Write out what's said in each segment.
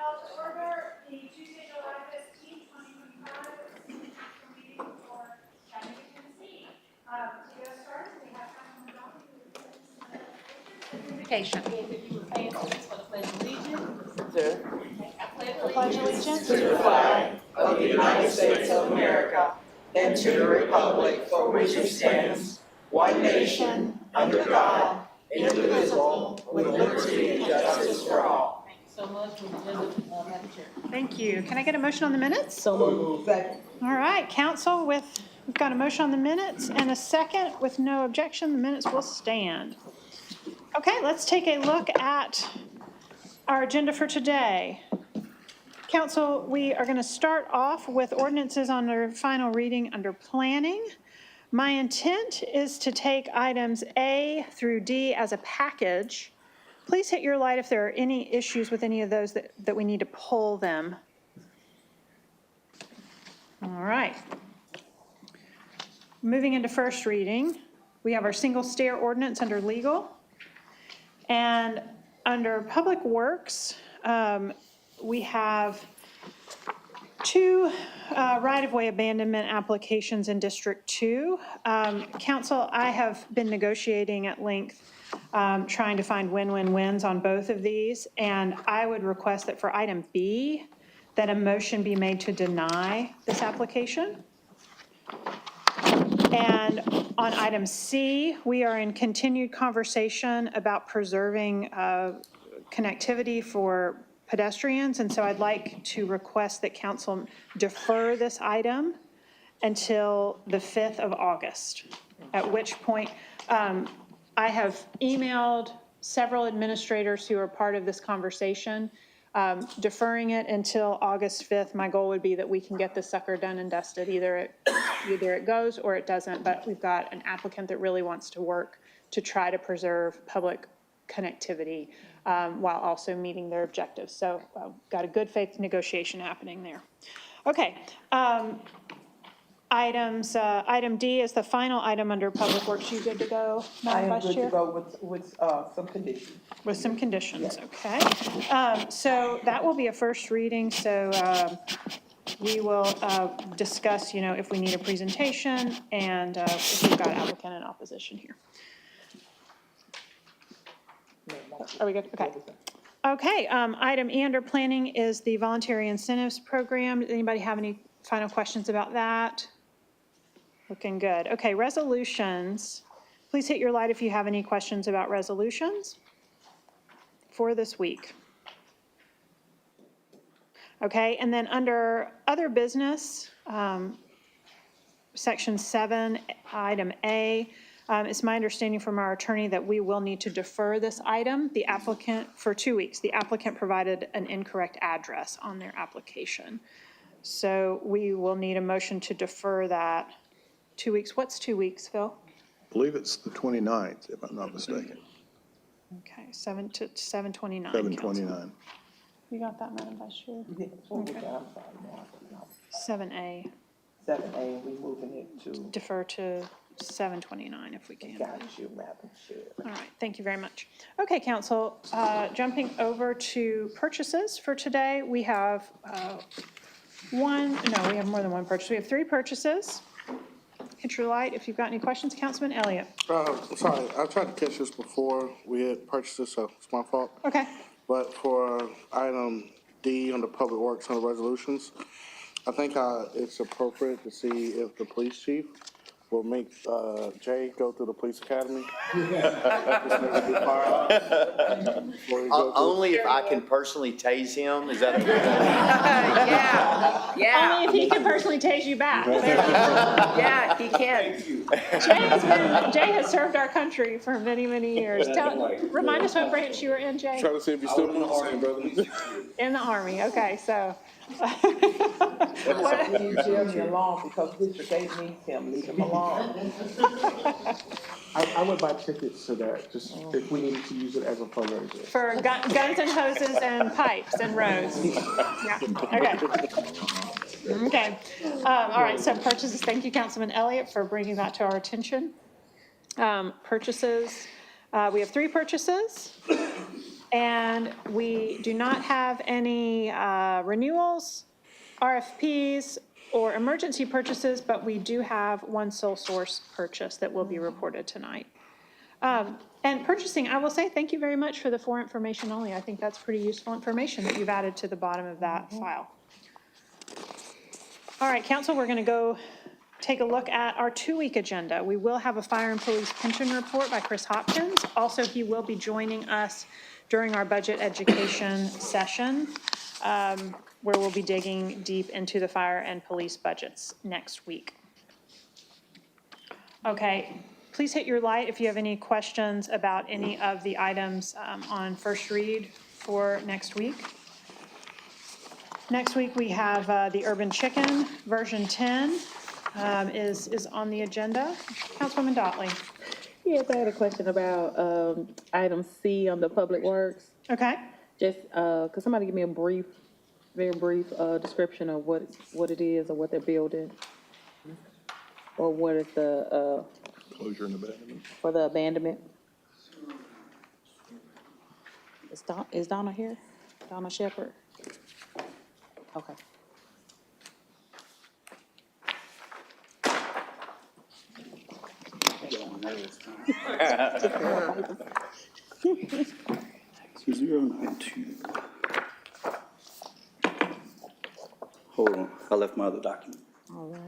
call to order the Tuesday, July 15th, 2025 meeting for Chattanooga, Tennessee. To get us started, we have Councilman Downey who will lead us in the invocation. If you would pay attention for the Pledge of Allegiance. I pledge allegiance to the flag of the United States of America and to the republic for which it stands, one nation, under God, indivisible, with liberty and justice for all. Thank you so much, Madam Chair. Thank you. Can I get a motion on the minutes? So moved. Second. All right, council, we've got a motion on the minutes and a second. With no objection, the minutes will stand. Okay, let's take a look at our agenda for today. Council, we are going to start off with ordinances on their final reading under planning. My intent is to take items A through D as a package. Please hit your light if there are any issues with any of those that we need to pull them. All right. Moving into first reading, we have our single stair ordinance under legal. And under public works, we have two right-of-way abandonment applications in District 2. Council, I have been negotiating at length, trying to find win-win-wins on both of these, and I would request that for item B, that a motion be made to deny this application. And on item C, we are in continued conversation about preserving connectivity for pedestrians, and so I'd like to request that council defer this item until the 5th of August, at which point I have emailed several administrators who are part of this conversation, deferring it until August 5th. My goal would be that we can get this sucker done and dusted. Either it goes or it doesn't, but we've got an applicant that really wants to work to try to preserve public connectivity while also meeting their objectives. So got a good faith negotiation happening there. Okay. Item D is the final item under Public Works. You good to go, Madam Vice Chair? I am good to go with some conditions. With some conditions, okay. So that will be a first reading. So we will discuss, if we need a presentation and if we've got applicant in opposition here. Are we good? Okay. Okay. Item E under planning is the voluntary incentives program. Does anybody have any final questions about that? Looking good. Okay. Resolutions. Please hit your light if you have any questions about resolutions for this week. Okay. And then under other business, section 7, item A, it's my understanding from our attorney that we will need to defer this item. The applicant, for 2 weeks, the applicant provided an incorrect address on their application. So we will need a motion to defer that 2 weeks. What's 2 weeks, Phil? I believe it's the 29th, if I'm not mistaken. Okay, 7/29. 7/29. You got that, Madam Vice Chair? Yeah, Okay. I'm sorry, no. 7A. 7A, we moving it to. Defer to 7/29 if we can. Got you, Madam Chair. All right, thank you very much. Okay, council, jumping over to purchases for today, we have we have more than one purchase. We have 3 purchases. Hit your light if you've got any questions. Councilman Elliott. Sorry, I tried to catch this before we had purchased this, so it's my fault. Okay. But for item D on the public works on the resolutions, I think it's appropriate to see if the police chief will make Jay go through the police academy. Only if I can personally tase him. Is that? Yeah. Only if he can personally tase you back. Yeah, he can. Jay has served our country for many, many years. Remind us what branch you were in, Jay? Trying to see if you still moving the same, brother. In the Army, okay, so. Leave Jeremy alone because District 8 needs him. Leave him alone. I would buy tickets to that, just if we needed to use it as a fundraiser. For guns and hoses and pipes and roads. Yeah, okay. Okay. All right, so purchases, thank you, Councilman Elliott, for bringing that to our attention. Purchases, we have 3 purchases. And we do not have any renewals, RFPs, or emergency purchases, but we do have one sole source purchase that will be reported tonight. And purchasing, I will say thank you very much for the for information only. I think that's pretty useful information that you've added to the bottom of that file. All right, council, we're going to go take a look at our 2-week agenda. We will have a fire and police pension report by Chris Hopkins. Also, he will be joining us during our budget education session, where we'll be digging deep into the fire and police budgets next week. Okay, please hit your light if you have any questions about any of the items on first read for next week. Next week, we have the Urban Chicken, version 10 is on the agenda. Councilwoman Dotley. Yes, I had a question about item C on the Public Works. Okay, Just, could somebody give me a very brief description of what it is or what they're building? Or what is the, Closure and abandonment. for the abandonment? Is Donna here? Donna Shepherd? Okay. So 092. Hold on, I left my other document. All right.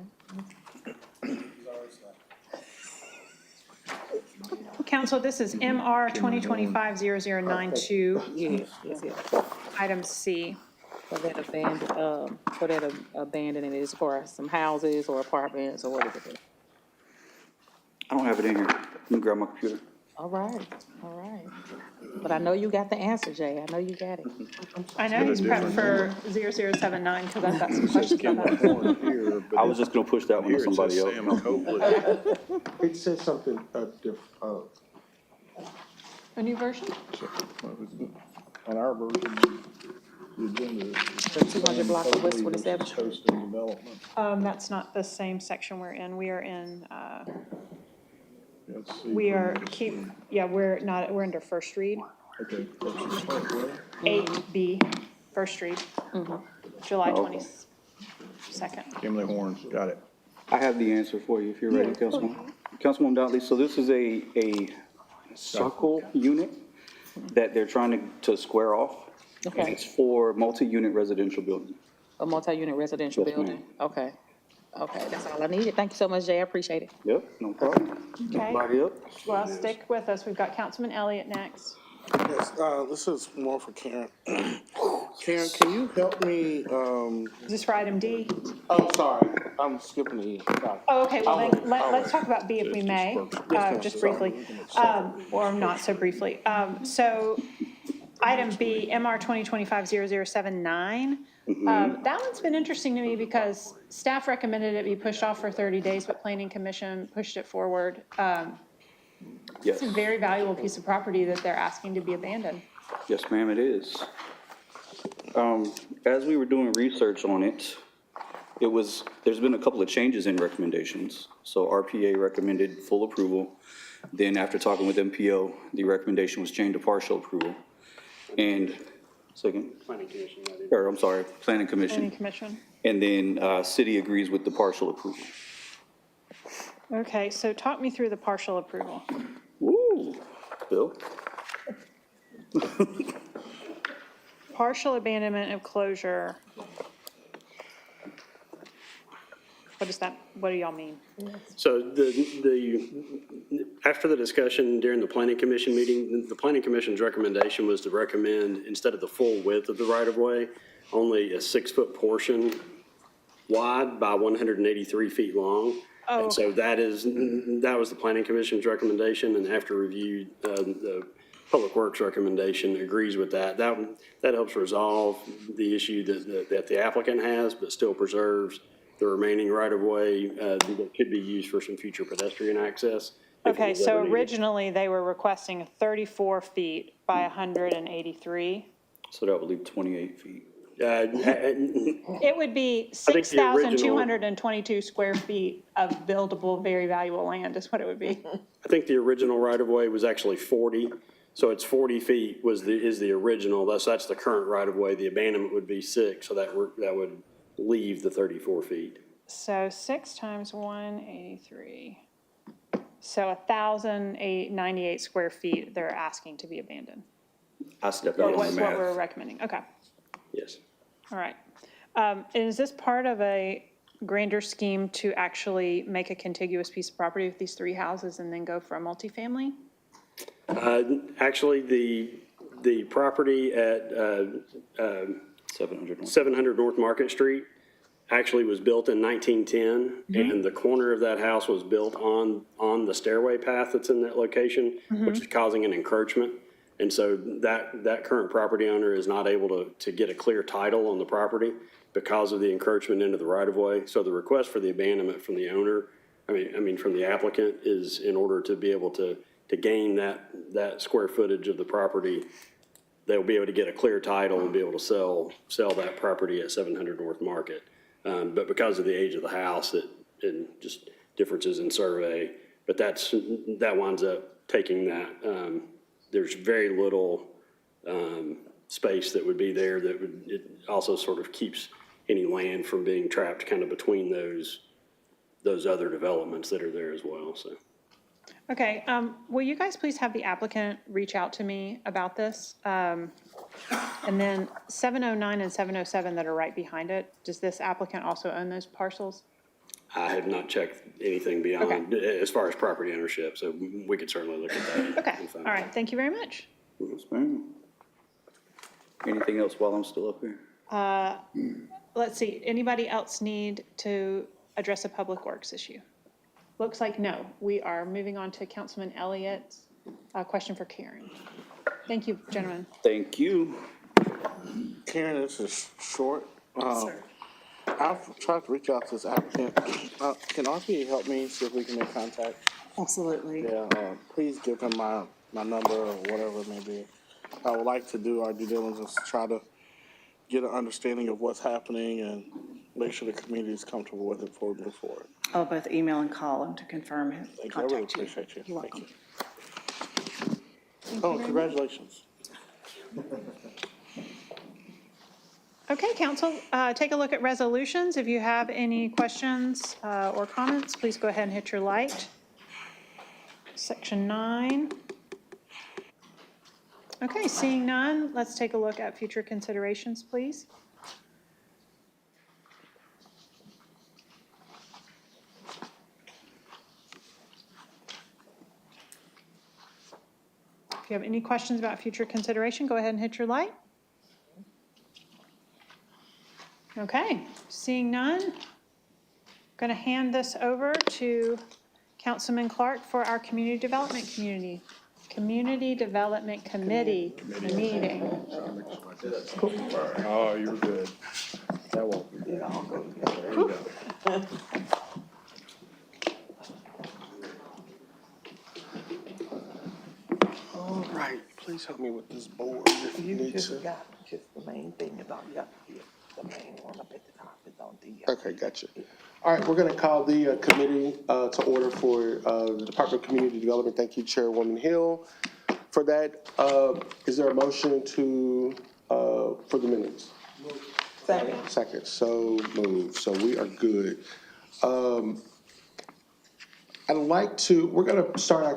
council, this is MR 2025-0092, Yes, yes. item C. For that abandoning, is for some houses or apartments or what is it? I don't have it in here. Let me grab my computer. All right. But I know you got the answer, Jay. I know you got it. I know he's prepped for 0079 because I've got some questions about that. I was just gonna push that one to somebody else. It says something different. A new version? On our version, the agenda. The 200 block of West 47th. Coast and development. That's not the same section we're in. We are in, Let's see. we're not, we're under first read. Okay. 8B, first read, July 22nd. Kimley Horn, got it. I have the answer for you if you're ready, Councilwoman. Councilwoman Dotley, so this is a circle unit that they're trying to square off. And Okay. it's for multi-unit residential building. A multi-unit residential Yes, ma'am. building? Okay, that's all I needed. Thank you so much, Jay. I appreciate it. Yep, no problem. Okay, Anybody up? well, stick with us. We've got Councilman Elliott next. Yes, this is more for Karen. Karen, can you help me, Is this for item D? oh, sorry, I'm skipping the E. Sorry. Oh, okay, well, then, I'll let's talk about B if we may, just briefly, or not so briefly. So, item B, MR 2025-0079. That one's been interesting to me because staff recommended it be pushed off for 30 days, but Planning Commission pushed it forward. Yes, It's a very valuable piece of property that they're asking to be abandoned. yes, ma'am, it is. As we were doing research on it, there's been a couple of changes in recommendations. So RPA recommended full approval. Then after talking with MPO, the recommendation was changed to partial approval. And, second? Planning Commission. Or, I'm sorry, Planning Commission. Planning Commission. And then city agrees with the partial approval. Okay, so talk me through the partial approval. Woo, Bill? Partial abandonment of closure. What do y'all mean? So after the discussion during the planning commission meeting, the planning commission's recommendation was to recommend, instead of the full width of the right-of-way, only a 6-foot portion wide by 183 feet long. Oh, And so that was the planning commission's recommendation, and after review, the Public Works recommendation agrees with that. That helps resolve the issue that the applicant has, but still preserves the remaining right-of-way that could be used for some future pedestrian access. if it okay, was so ever needed. originally they were requesting 34 feet by 183. So that would leave 28 feet. It would be think the original- 6,222 square feet of buildable, very valuable land is what it would be. I think the original right-of-way was actually 40, So it's 40 feet is the original, that's the current right-of-way. The abandonment would be 6, so that would leave the 34 feet. So 6 times 183. So 1,098 square feet they're asking to be abandoned. I stepped Or out on the what's what we're math. recommending, okay, Yes. all right. Is this part of a grander scheme to actually make a contiguous piece of property with these 3 houses and then go for a multifamily? Actually, the property at 700 North. 700 North Market Street actually was built in 1910, and the corner of that house was built on the stairway path that's in that location, which is causing an encroachment. And so that current property owner is not able to get a clear title on the property because of the encroachment into the right-of-way. So the request for the abandonment from the owner, I mean, from the applicant, is in order to be able to gain that square footage of the property, they'll be able to get a clear title and be able to sell that property at 700 North Market. But because of the age of the house, and just differences in survey, but that winds up taking that. There's very little space that would be there it also sort of keeps any land from being trapped kind of between those other developments that are there as well, so. Okay, will you guys please have the applicant reach out to me about this? And then 709 and 707 that are right behind it, does this applicant also own those parcels? I have not checked anything beyond, as far as property ownership, so we could certainly look at that. Okay, and find all out. right, thank you very much. Yes, ma'am. Anything else while I'm still up here? Let's see, anybody else need to address a public works issue? Looks like no. We are moving on to Councilman Elliott's question for Karen. Thank you, gentlemen. Thank you. Karen, this is short. I've tried to reach out to this applicant. Can RPA help me see if we can make contact? Absolutely. Yeah, please give him my number or whatever it may be. I would like to do our due diligence, try to get an understanding of what's happening and make sure the community is comfortable with it before we move forward. I'll both email and call him to confirm his Thank you, I really contact you. appreciate you. You're Thank welcome. you. Oh, congratulations. Okay, council, take a look at resolutions. If you have any questions or comments, please go ahead and hit your light. Section 9. Okay, seeing none, let's take a look at future considerations, please. If you have any questions about future consideration, go ahead and hit your light. Okay, seeing none, going to hand this over to Councilman Clark for our Community Development Committee meeting. Oh, you're good. That won't be bad. There you go. All right, please help me with this board if you You need just to. got just the main thing about the main one up at the top is on the. Okay, gotcha. All right, we're gonna call the committee to order for the Department of Community Development. Thank you, Chairwoman Hill. For that, is there a motion to, for the minutes? Second. Second, so moved, so we are good. I'd like to, we're gonna start our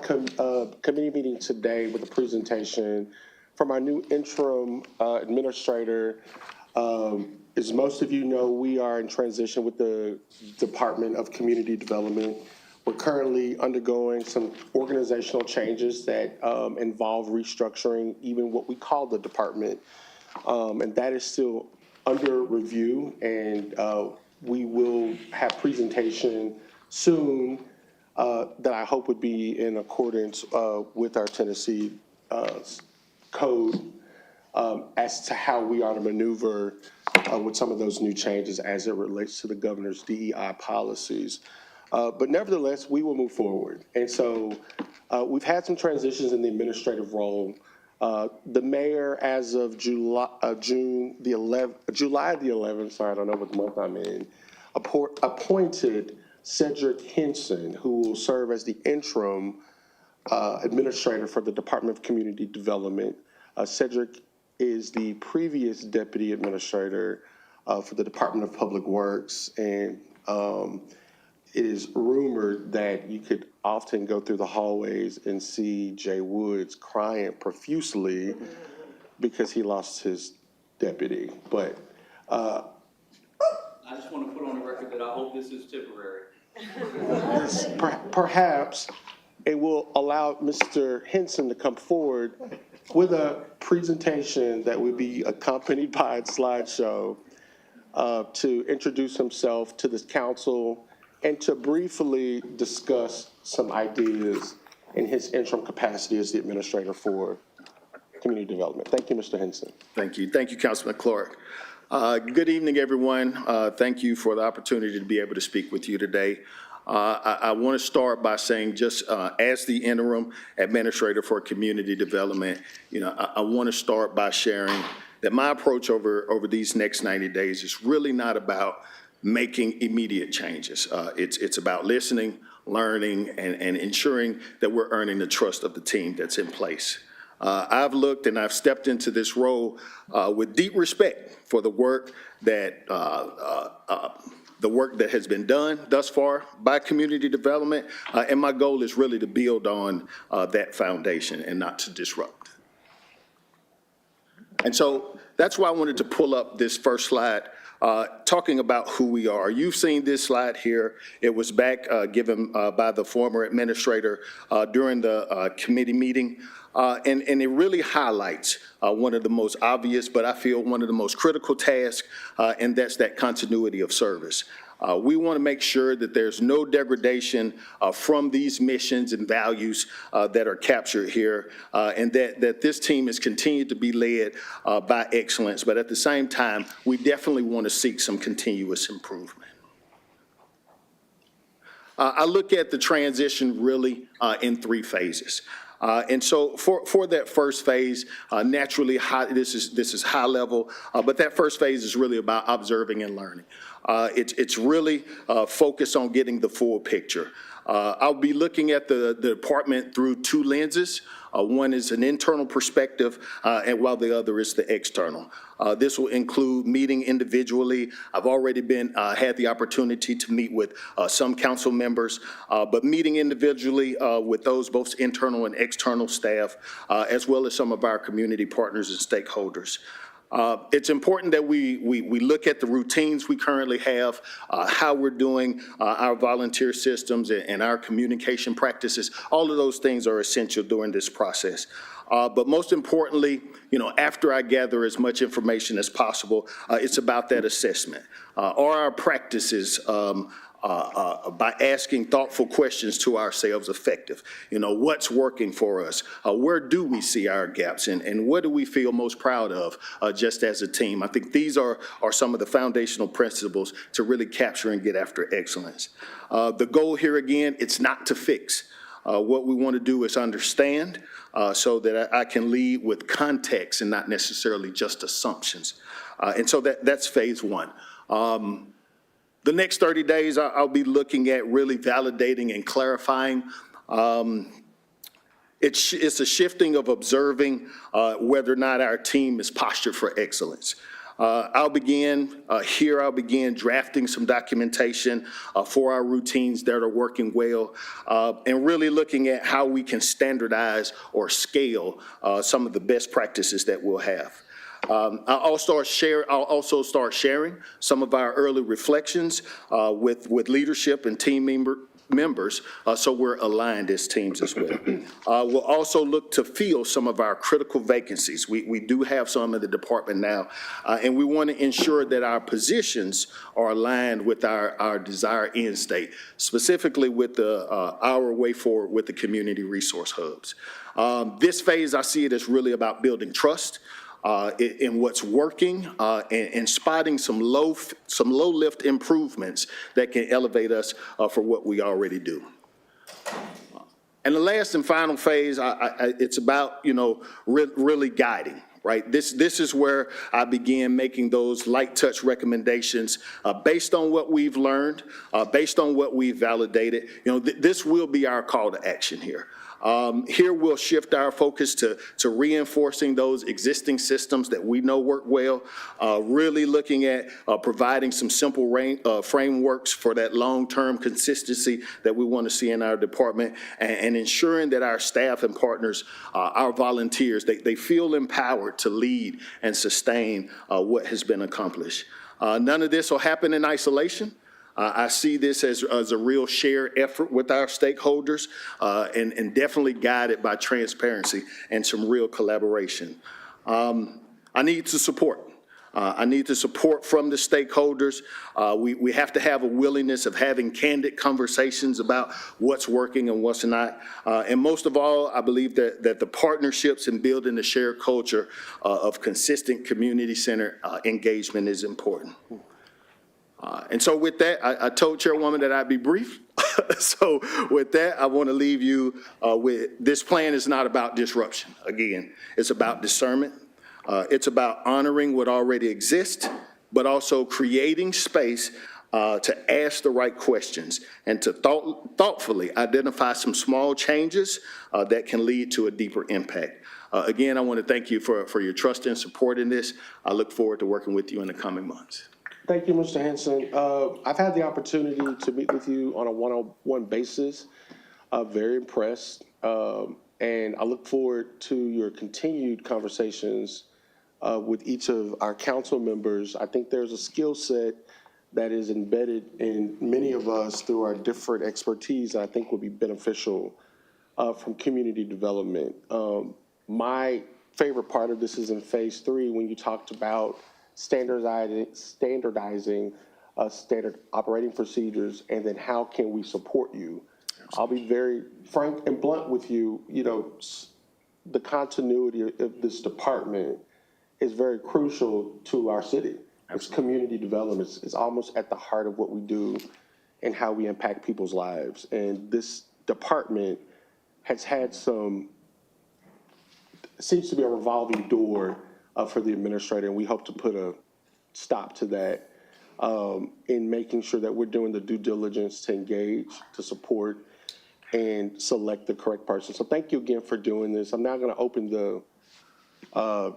committee meeting today with a presentation from our new interim administrator. As most of you know, we are in transition with the Department of Community Development. We're currently undergoing some organizational changes that involve restructuring even what we call the department. And that is still under review, and we will have presentation soon that I hope would be in accordance with our Tennessee code as to how we ought to maneuver with some of those new changes as it relates to the governor's DEI policies. But nevertheless, we will move forward. And so we've had some transitions in the administrative role. The mayor, as of July the 11th, sorry, I don't know what month I'm in, appointed Cedric Henson, who will serve as the interim administrator for the Department of Community Development. Cedric is the previous deputy administrator for the Department of Public Works, and it is rumored that you could often go through the hallways and see Jay Woods crying profusely because he lost his deputy. But I just want to put on the record that I hope this is temporary. perhaps it will allow Mr. Henson to come forward with a presentation that would be accompanied by a slideshow to introduce himself to this council and to briefly discuss some ideas in his interim capacity as the administrator for community development. Thank you, Mr. Henson. Thank you. Thank you, Councilman Clark. Good evening, everyone. Thank you for the opportunity to be able to speak with you today. I want to start by saying, just as the interim administrator for community development, I want to start by sharing that my approach over these next 90 days is really not about making immediate changes. It's about listening, learning, and ensuring that we're earning the trust of the team that's in place. I've looked and I've stepped into this role with deep respect for the work that has been done thus far by community development, and my goal is really to build on that foundation and not to disrupt. And so that's why I wanted to pull up this first slide, talking about who we are. You've seen this slide here. It was back given by the former administrator during the committee meeting. And it really highlights one of the most obvious, but I feel one of the most critical tasks, and that's that continuity of service. We want to make sure that there's no degradation from these missions and values that are captured here, and that this team is continued to be led by excellence. But at the same time, we definitely want to seek some continuous improvement. I look at the transition really in 3 phases. And so for that first phase, naturally, this is high level, but that first phase is really about observing and learning. It's really focused on getting the full picture. I'll be looking at the department through 2 lenses. One is an internal perspective, and while the other is the external. This will include meeting individually. I've already had the opportunity to meet with some council members, but meeting individually with those both internal and external staff, as well as some of our community partners and stakeholders. It's important that we look at the routines we currently have, how we're doing our volunteer systems and our communication practices. All of those things are essential during this process. But most importantly, after I gather as much information as possible, it's about that assessment. Are our practices by asking thoughtful questions to ourselves effective? What's working for us? Where do we see our gaps? And what do we feel most proud of just as a team? I think these are some of the foundational principles to really capture and get after excellence. The goal here, again, it's not to fix. What we want to do is understand so that I can lead with context and not necessarily just assumptions. And so that's phase 1. The next 30 days, I'll be looking at really validating and clarifying. It's a shifting of observing whether or not our team is postured for excellence. I'll begin drafting some documentation for our routines that are working well, and really looking at how we can standardize or scale some of the best practices that we'll have. I'll also start sharing some of our early reflections with leadership and team members, so we're aligned as teams as well. We'll also look to fill some of our critical vacancies. We do have some in the department now, and we want to ensure that our positions are aligned with our desired end state, specifically with our way forward with the community resource hubs. This phase, I see it as really about building trust in what's working, and spotting some low lift improvements that can elevate us for what we already do. And the last and final phase, it's about really guiding, right? This is where I began making those light touch recommendations based on what we've learned, based on what we've validated. This will be our call to action here. Here we'll shift our focus to reinforcing those existing systems that we know work well, really looking at providing some simple frameworks for that long-term consistency that we want to see in our department, and ensuring that our staff and partners, our volunteers, they feel empowered to lead and sustain what has been accomplished. None of this will happen in isolation. I see this as a real shared effort with our stakeholders, and definitely guided by transparency and some real collaboration. I need to support. I need the support from the stakeholders. We have to have a willingness of having candid conversations about what's working and what's not. And most of all, I believe that the partnerships and building the shared culture of consistent community-centered engagement is important. And so with that, I told Chairwoman that I'd be brief. So with that, I want to leave you with, this plan is not about disruption. Again, it's about discernment. It's about honoring what already exists, but also creating space to ask the right questions and to thoughtfully identify some small changes that can lead to a deeper impact. Again, I want to thank you for your trust and support in this. I look forward to working with you in the coming months. Thank you, Mr. Henson. I've had the opportunity to meet with you on a one-on-one basis. Very impressed. And I look forward to your continued conversations with each of our council members. I think there's a skill set that is embedded in many of us through our different expertise that I think will be beneficial from community development. My favorite part of this is in phase 3 when you talked about standardizing standard operating procedures, and then how can we support you? I'll be very frank and blunt with you. The continuity of this department is very crucial to our city. It's community development. It's almost at the heart of what we do and how we impact people's lives. And this department has had seems to be a revolving door for the administrator, and we hope to put a stop to that in making sure that we're doing the due diligence to engage, to support, and select the correct person. So thank you again for doing this. I'm now going to open the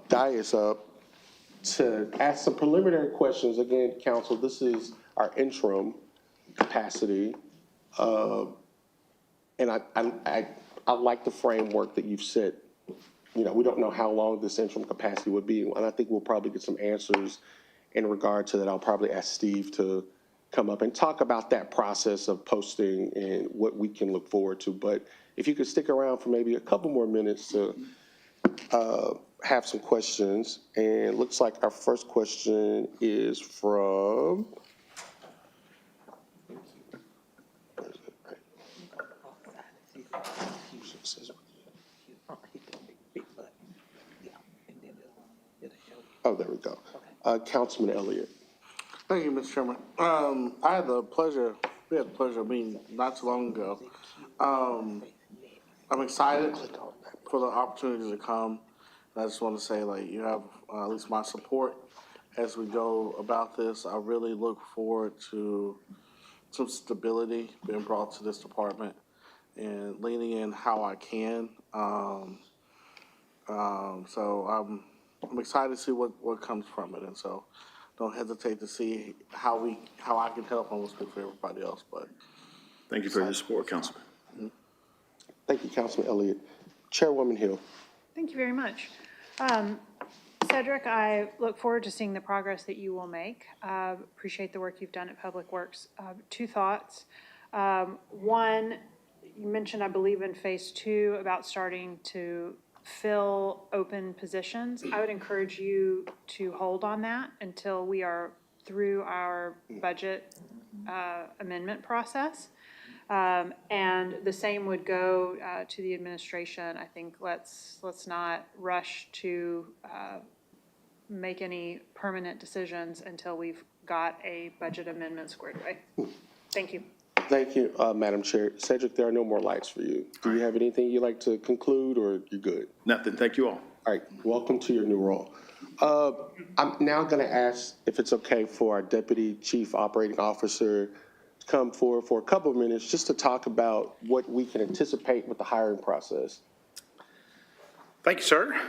dais up to ask some preliminary questions. Again, council, this is our interim capacity, and I like the framework that you've set. We don't know how long this interim capacity would be, and I think we'll probably get some answers in regard to that. I'll probably ask Steve to come up and talk about that process of posting and what we can look forward to. But if you could stick around for maybe a couple more minutes to have some questions. And looks like our first question is from there we go. Councilman Elliott. Thank you, Mr. Chairman. We had the pleasure of meeting not too long ago. I'm excited for the opportunity to come. I just want to say, you have at least my support as we go about this. I really look forward to some stability being brought to this department and leaning in how I can. So I'm excited to see what comes from it, and so don't hesitate to see how I can help. I won't speak for everybody else, but Thank you for your support, Councilman. Thank you, Councilman Elliott. Chairwoman Hill. Thank you very much. Cedric, I look forward to seeing the progress that you will make. Appreciate the work you've done at Public Works. 2 thoughts. One, you mentioned, I believe, in phase 2 about starting to fill open positions. I would encourage you to hold on that until we are through our budget amendment process. And the same would go to the administration. I think let's not rush to make any permanent decisions until we've got a budget amendment squared away. Thank you. Thank you, Madam Chair. Cedric, there are no more lights for you. Do you have anything you'd like to conclude, or you're good? Nothing. Thank you all. All right, welcome to your new role. I'm now going to ask if it's okay for our Deputy Chief Operating Officer to come forward for a couple of minutes just to talk about what we can anticipate with the hiring process. Thank you, sir.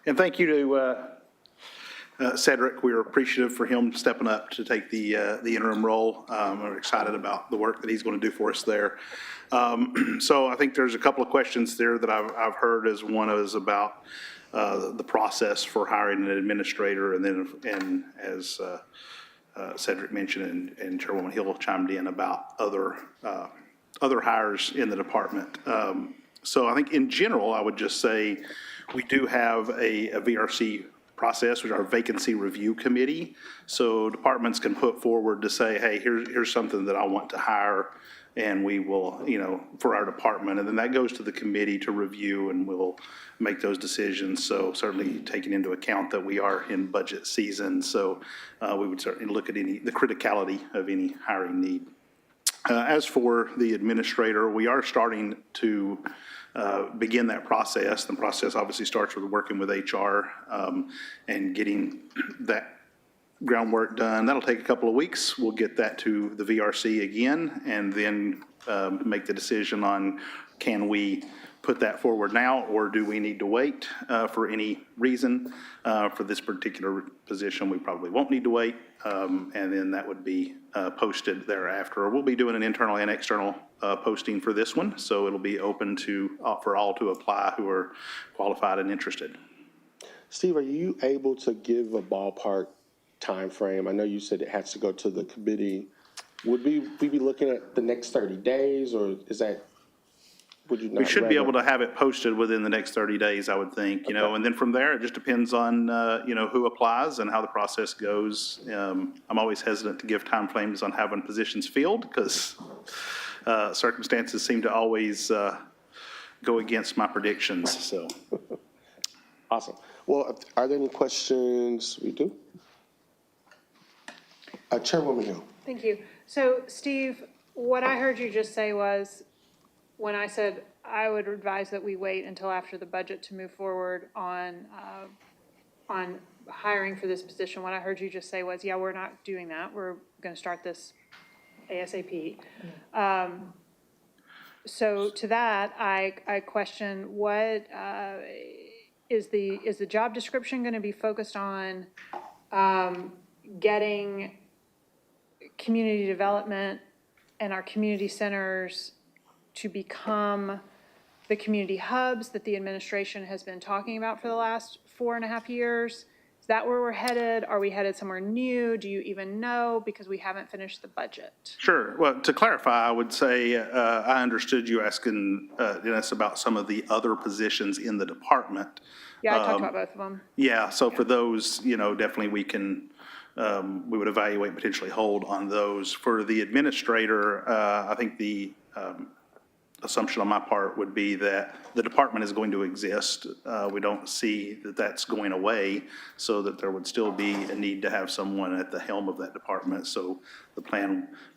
And thank you to Cedric. We are appreciative for him stepping up to take the interim role. We're excited about the work that he's going to do for us there. So I think there's a couple of questions there that I've heard. As one is about the process for hiring an administrator, and as Cedric mentioned, and Chairwoman Hill chimed in about other hires in the department. So I think in general, I would just say we do have a VRC process, which is our vacancy review committee. So departments can put forward to say, hey, here's something that I want to hire, and we will, for our department. And then that goes to the committee to review, and we'll make those decisions. So certainly taking into account that we are in budget season. So we would certainly look at the criticality of any hiring need. As for the administrator, we are starting to begin that process. The process obviously starts with working with HR and getting that groundwork done. That'll take a couple of weeks. We'll get that to the VRC again, and then make the decision on, can we put that forward now, or do we need to wait for any reason? For this particular position, we probably won't need to wait, and then that would be posted thereafter. We'll be doing an internal and external posting for this one, so it'll be open for all to apply who are qualified and interested. Steve, are you able to give a ballpark time frame? I know you said it has to go to the committee. Would we be looking at the next 30 days, or is that, would you not? We should be able to have it posted within the next 30 days, I would think, and then from there, it just depends on, who applies and how the process goes. I'm always hesitant to give time frames on having positions filled, because circumstances seem to always go against my predictions, so. Awesome. Well, are there any questions? We do. Chairwoman Hill. Thank you. So, Steve, what I heard you just say was, when I said I would advise that we wait until after the budget to move forward on hiring for this position, what I heard you just say was, yeah, we're not doing that. We're going to start this ASAP. So to that, I question, what is the job description going to be focused on getting community development and our community centers to become the community hubs that the administration has been talking about for the last 4.5 years? Is that where we're headed? Are we headed somewhere new? Do you even know? Because we haven't finished the budget. Sure. Well, to clarify, I would say I understood you asking us about some of the other positions in the department. Yeah, I talked about both of them. Yeah, so for those, definitely we can, we would evaluate, potentially hold on those. For the administrator, I think the assumption on my part would be that the department is going to exist. We don't see that that's going away, so that there would still be a need to have someone at the helm of that department. So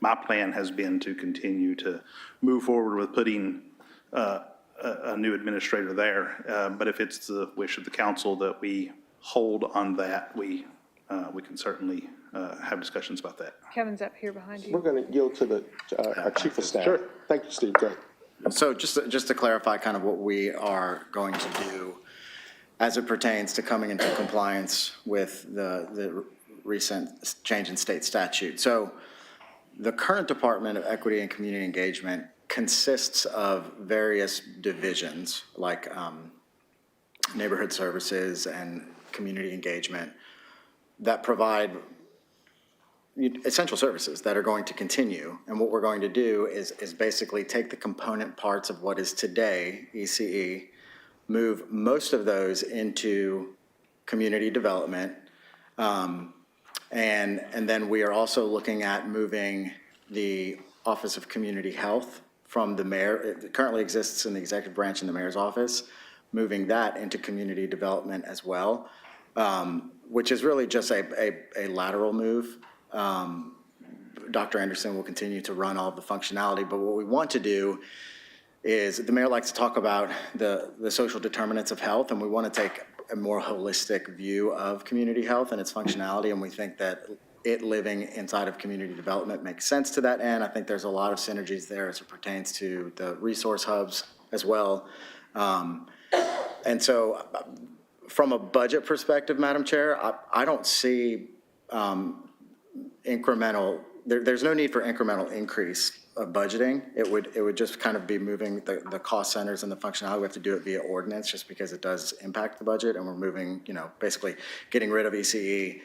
my plan has been to continue to move forward with putting a new administrator there. But if it's the wish of the council that we hold on that, we can certainly have discussions about that. Kevin's up here behind you. We're going to yield to our chief of staff. Sure. Thank you, Steve. Great. So just to clarify kind of what we are going to do as it pertains to coming into compliance with the recent change in state statute. So the current Department of Equity and Community Engagement consists of various divisions like neighborhood services and community engagement that provide essential services that are going to continue. And what we're going to do is basically take the component parts of what is today ECE, move most of those into community development. And then we are also looking at moving the Office of Community Health from the mayor. It currently exists in the executive branch in the mayor's office, moving that into community development as well, which is really just a lateral move. Dr. Anderson will continue to run all the functionality, but what we want to do is the mayor likes to talk about the social determinants of health, and we want to take a more holistic view of community health and its functionality, and we think that it living inside of community development makes sense to that end. I think there's a lot of synergies there as it pertains to the resource hubs as well. And so from a budget perspective, Madam Chair, I don't see incremental, there's no need for incremental increase of budgeting. It would just kind of be moving the cost centers and the functionality. We have to do it via ordinance just because it does impact the budget, and we're moving, basically getting rid of ECE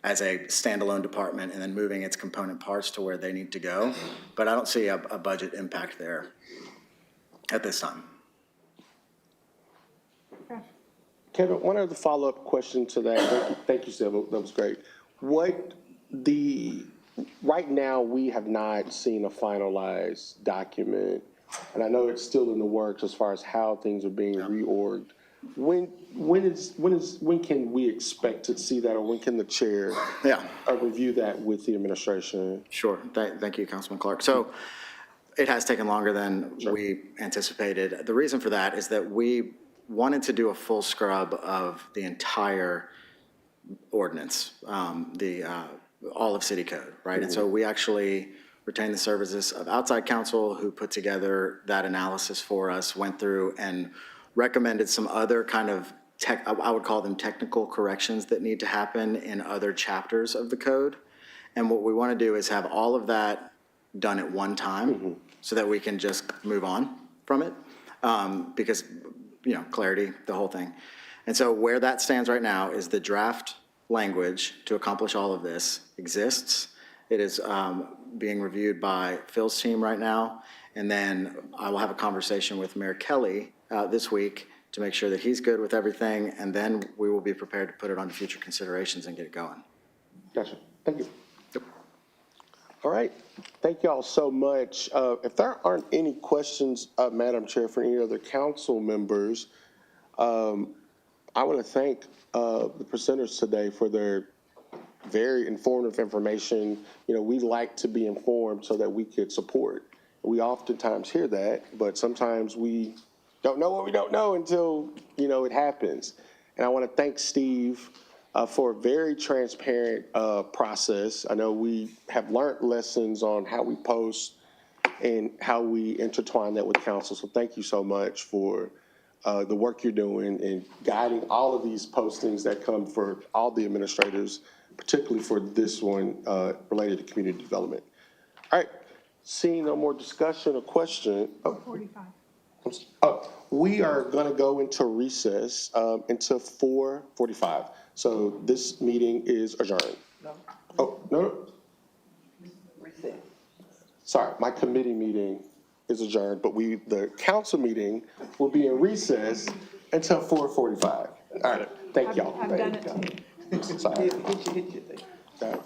as a standalone department and then moving its component parts to where they need to go. But I don't see a budget impact there at this time. Kevin, one other follow-up question to that. Thank you, Sybil. That was great. Right now, we have not seen a finalized document, and I know it's still in the works as far as how things are being reorged. When can we expect to see that, or when can the chair review that with the administration? Sure. Thank you, Councilman Clark. So it has taken longer than we anticipated. The reason for that is that we wanted to do a full scrub of the entire ordinance, all of city code, right? And so we actually retained the services of outside counsel who put together that analysis for us, went through and recommended some other kind of I would call them technical corrections that need to happen in other chapters of the code. And what we want to do is have all of that done at one time so that we can just move on from it, because, clarity, the whole thing. And so where that stands right now is the draft language to accomplish all of this exists. It is being reviewed by Phil's team right now. And then I will have a conversation with Mayor Kelly this week to make sure that he's good with everything. And then we will be prepared to put it on to future considerations and get it going. Gotcha. Thank you. Yep. All right. Thank you all so much. If there aren't any questions, Madam Chair, for any other council members, I want to thank the presenters today for their very informative information. We like to be informed so that we could support. We oftentimes hear that, but sometimes we don't know what we don't know until, it happens. And I want to thank Steve for a very transparent process. I know we have learned lessons on how we post and how we intertwine that with council. So thank you so much for the work you're doing and guiding all of these postings that come for all the administrators, particularly for this one related to community development. All right, seeing no more discussion or question. 45. We are gonna go into recess until 4:45. So this meeting is adjourned. No. Oh, no. Reset. Sorry, my committee meeting is adjourned, but the council meeting will be in recess until 4:45. All right, thank y'all. I've done it too. Sorry. Hit your thing. All right.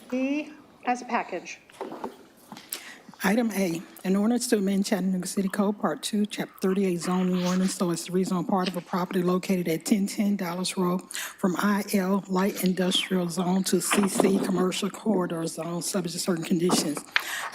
B as a package. Item A, an ordinance to amend Chattanooga City Code, Part 2, Chapter 38 zoning ordinance so as to rezone part of a property located at 1010 Dallas Road from IL Light Industrial Zone to CC Commercial Corridor Zone, subject to certain conditions.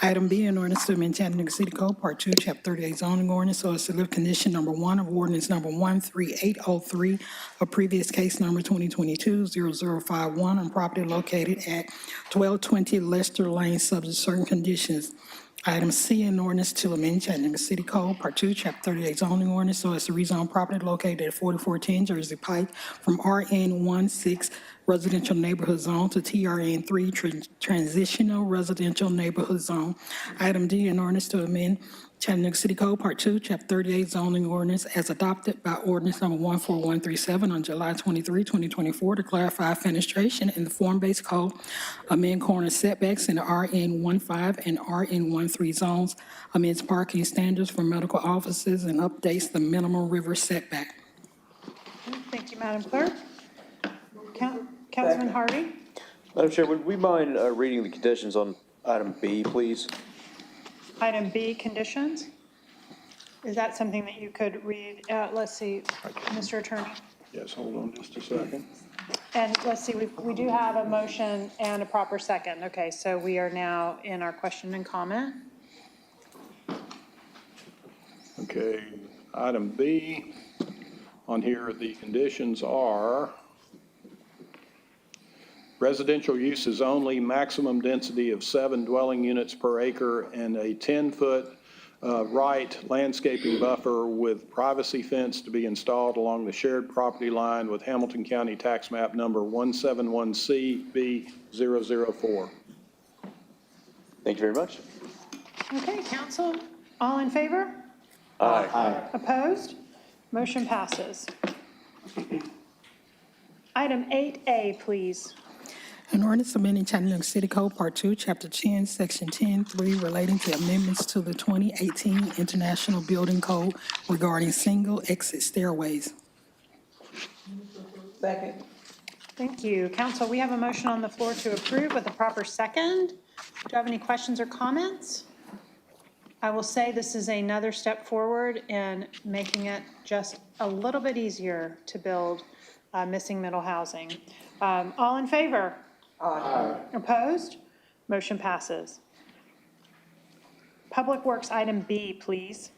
Item B, an ordinance to amend Chattanooga City Code, Part 2, Chapter 38 zoning ordinance so as to lift condition number 1 of ordinance number 13803 of previous case number 2022-0051 on property located at 1220 Lester Lane, subject to certain conditions. Item C, an ordinance to amend Chattanooga City Code, Part 2, Chapter 38 zoning ordinance so as to rezone property located at 4410 Jersey Pike from RN16 residential neighborhood zone to TRN3 transitional residential neighborhood zone. Item D, an ordinance to amend Chattanooga City Code, Part 2, Chapter 38 zoning ordinance as adopted by ordinance number 14137 on July 23, 2024 to clarify fenestration in the form-based code, amend corner setbacks in the RN15 and RN13 zones, amends parking standards for medical offices, and updates the minimum river setback. Thank you, Madam Clerk. Councilman Harvey? Madam Chair, would we mind reading the conditions on item B, please? Item B, conditions. Is that something that you could read? Let's see, Mr. Attorney. Yes, hold on just a second. And let's see, we do have a motion and a proper second. Okay, so we are now in our question and comment. Okay, item B, on here, the conditions are residential uses only, maximum density of 7 dwelling units per acre, and a 10-foot right landscaping buffer with privacy fence to be installed along the shared property line with Hamilton County Tax Map number 171CB004. Thank you very much. Okay, council, all in favor? Aye. Opposed? Motion passes. Item 8A, please. An ordinance amending Chattanooga City Code, Part 2, Chapter 10, Section 10-3, relating to amendments to the 2018 International Building Code regarding single exit stairways. Second. Thank you. Council, we have a motion on the floor to approve with a proper second. Do you have any questions or comments? I will say this is another step forward in making it just a little bit easier to build missing middle housing. All in favor? Aye. Opposed? Motion passes. Public Works, item B, please.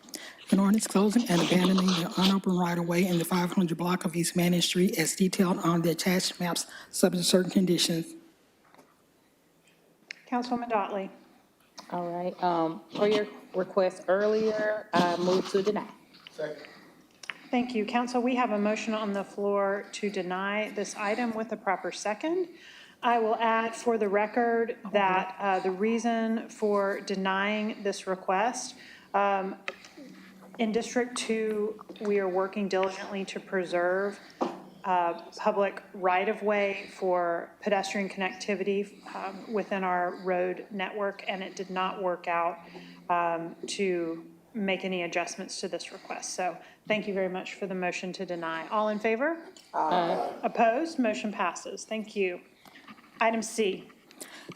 An ordinance closing and abandoning the unopened right-of-way in the 500 block of East Manning Street as detailed on the attached maps, subject to certain conditions. Councilwoman Dotley. All right, for your request earlier, I move to deny. Thank you. Council, we have a motion on the floor to deny this item with a proper second. I will add for the record that the reason for denying this request, in District 2, we are working diligently to preserve public right-of-way for pedestrian connectivity within our road network, and it did not work out to make any adjustments to this request. So thank you very much for the motion to deny. All in favor? Aye. Opposed? Motion passes. Thank you. Item C.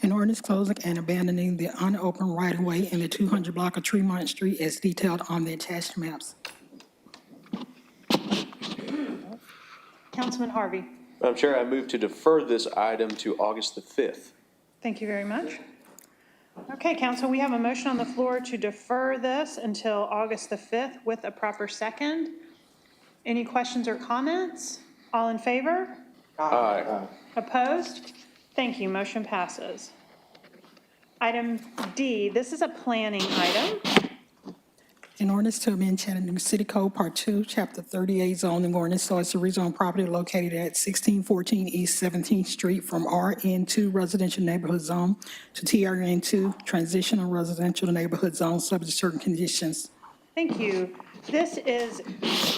An ordinance closing and abandoning the unopened right-of-way in the 200 block of Tremont Street as detailed on the attached maps. Councilman Harvey. Madam Chair, I move to defer this item to August the 5th. Thank you very much. Okay, council, we have a motion on the floor to defer this until August the 5th with a proper second. Any questions or comments? All in favor? Aye. Opposed? Thank you. Motion passes. Item D, this is a planning item. An ordinance to amend Chattanooga City Code, Part 2, Chapter 38 zoning ordinance so as to rezone property located at 1614 East 17th Street from RN2 residential neighborhood zone to TRN2 transitional residential neighborhood zone, subject to certain conditions. Thank you. This is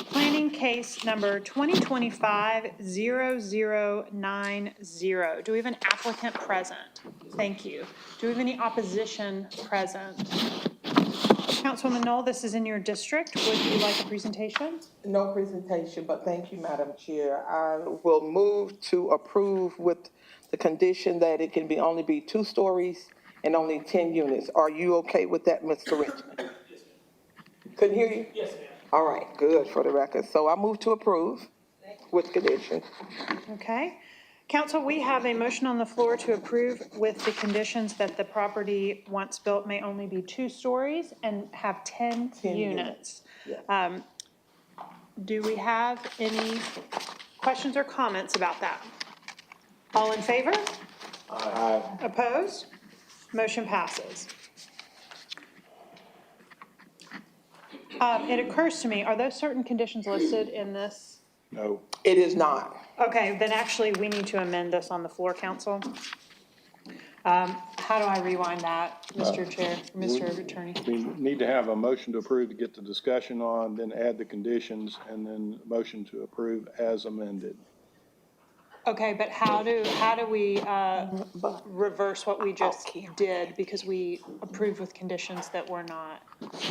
planning case number 2025-0090. Do we have an applicant present? Thank you. Do we have any opposition present? Councilwoman Knoll, this is in your district. Would you like a presentation? No presentation, but thank you, Madam Chair. I will move to approve with the condition that it can only be 2 stories and only 10 units. Are you okay with that, Mr. Richmond? Couldn't hear you? Yes, ma'am. All right, good for the record. So I move to approve with condition. Okay. Council, we have a motion on the floor to approve with the conditions that the property, once built, may only be 2 stories and have 10 units. Yeah. Do we have any questions or comments about that? All in favor? Aye. Opposed? Motion passes. It occurs to me, are those certain conditions listed in this? No. It is not. Okay, then actually, we need to amend this on the floor, council. How do I rewind that, Mr. Chair, Mr. Attorney? We need to have a motion to approve to get the discussion on, then add the conditions, and then motion to approve as amended. Okay, but how do we reverse what we just did, because we approved with conditions that were not,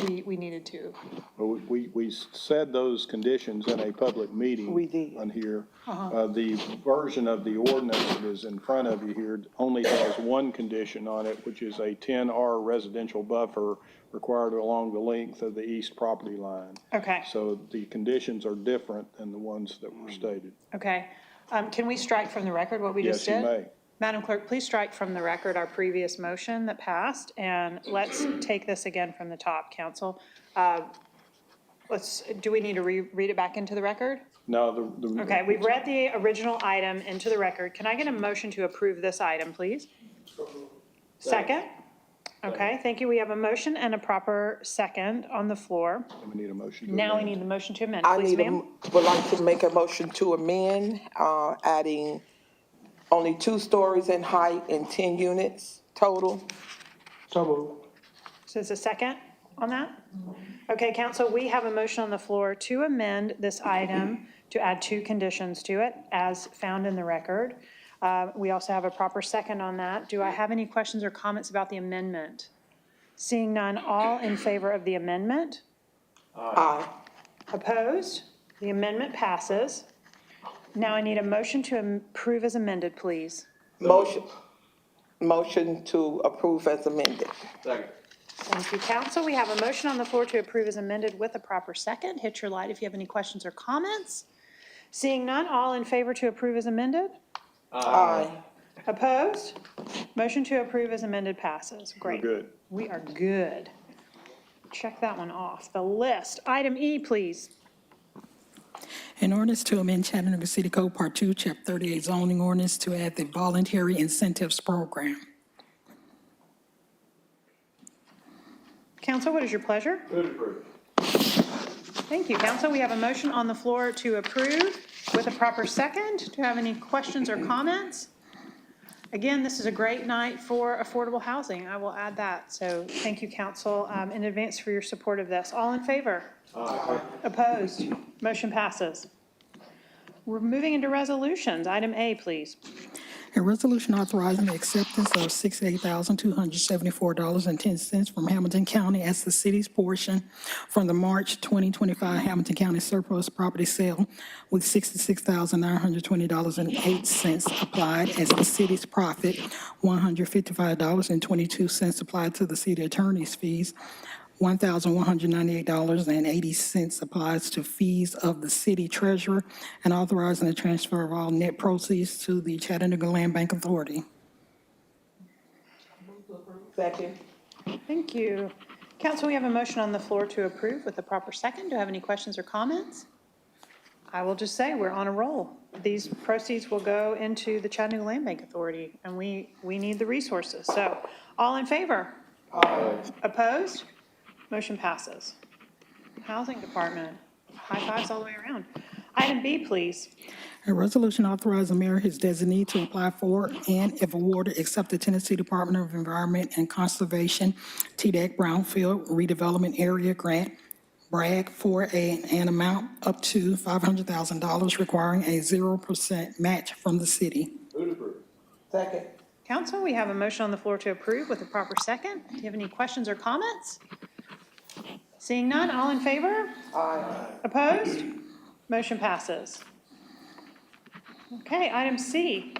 we needed to? Well, we said those conditions in a public meeting. We did. On here. The version of the ordinance that is in front of you here only has one condition on it, which is a 10R residential buffer required along the length of the east property line. Okay. So the conditions are different than the ones that were stated. Okay. Can we strike from the record what we just did? Yes, you may. Madam Clerk, please strike from the record our previous motion that passed, and let's take this again from the top, council. Do we need to read it back into the record? No, Okay, we've read the original item into the record. Can I get a motion to approve this item, please? Second? Okay, thank you. We have a motion and a proper second on the floor. we need a motion to Now we amend. need the motion to amend, I please, ma'am. would like to make a motion to amend, adding only 2 stories in height and 10 units total. So moved. So is a second on that? Okay, council, we have a motion on the floor to amend this item to add 2 conditions to it as found in the record. We also have a proper second on that. Do I have any questions or comments about the amendment? Seeing none, all in favor of the amendment? Aye. Opposed? The amendment passes. Now I need a motion to approve as amended, please. Motion to approve as amended. Thank you, council. We have a motion on the floor to approve as amended with a proper second. Hit your light if you have any questions or comments. Seeing none, all in favor to approve as amended? Aye. Opposed? Motion to approve as amended passes. Great. We're good. We are good. Check that one off the list. Item E, please. In ordinance to amend Chattanooga City Code Part 2, Chapter 38 zoning ordinance to add the voluntary incentives program. Council, what is your pleasure? Thank you, council. We have a motion on the floor to approve with a proper second. Do you have any questions or comments? Again, this is a great night for affordable housing. I will add that. So thank you, council, in advance for your support of this. All in favor? Aye. Opposed? Motion passes. We're moving into resolutions. Item A, please. A resolution authorizing the acceptance of $68,274.10 from Hamilton County as the city's portion from the March 2025 Hamilton County surplus property sale, with $66,920.08 applied as the city's profit, $155.22 applied to the city attorney's fees, $1,198.80 applies to fees of the city treasurer, and authorizing the transfer of all net proceeds to the Chattanooga Land Bank Authority. Second. Thank you. Council, we have a motion on the floor to approve with the proper second. Do you have any questions or comments? I will just say we're on a roll. These proceeds will go into the Chattanooga Land Bank Authority, and we need the resources. So all in favor? Aye. Opposed? Motion passes. Housing Department, high fives all the way around. Item B, please. A resolution authorizing the mayor, his designee, to apply for and, if awarded, accept the Tennessee Department of Environment and Conservation TDEC Brownfield Redevelopment Area Grant, BRAG, for an amount up to $500,000, requiring a 0% match from the city. Second. Council, we have a motion on the floor to approve with a proper second. Do you have any questions or comments? Seeing none, all in favor? Aye. Opposed? Motion passes. Okay, item C.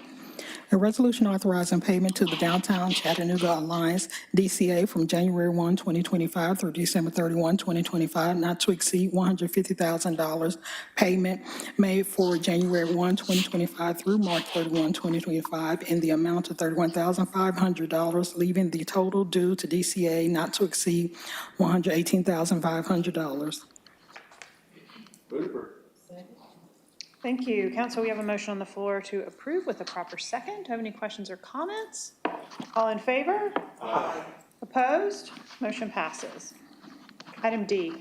A resolution authorizing payment to the Downtown Chattanooga Alliance, DCA, from January 1, 2025 through December 31, 2025, not to exceed $150,000. Payment made for January 1, 2025 through March 31, 2025, in the amount of $31,500, leaving the total due to DCA not to exceed $118,500. Thank you. Council, we have a motion on the floor to approve with a proper second. Do you have any questions or comments? All in favor? Aye. Opposed? Motion passes. Item D.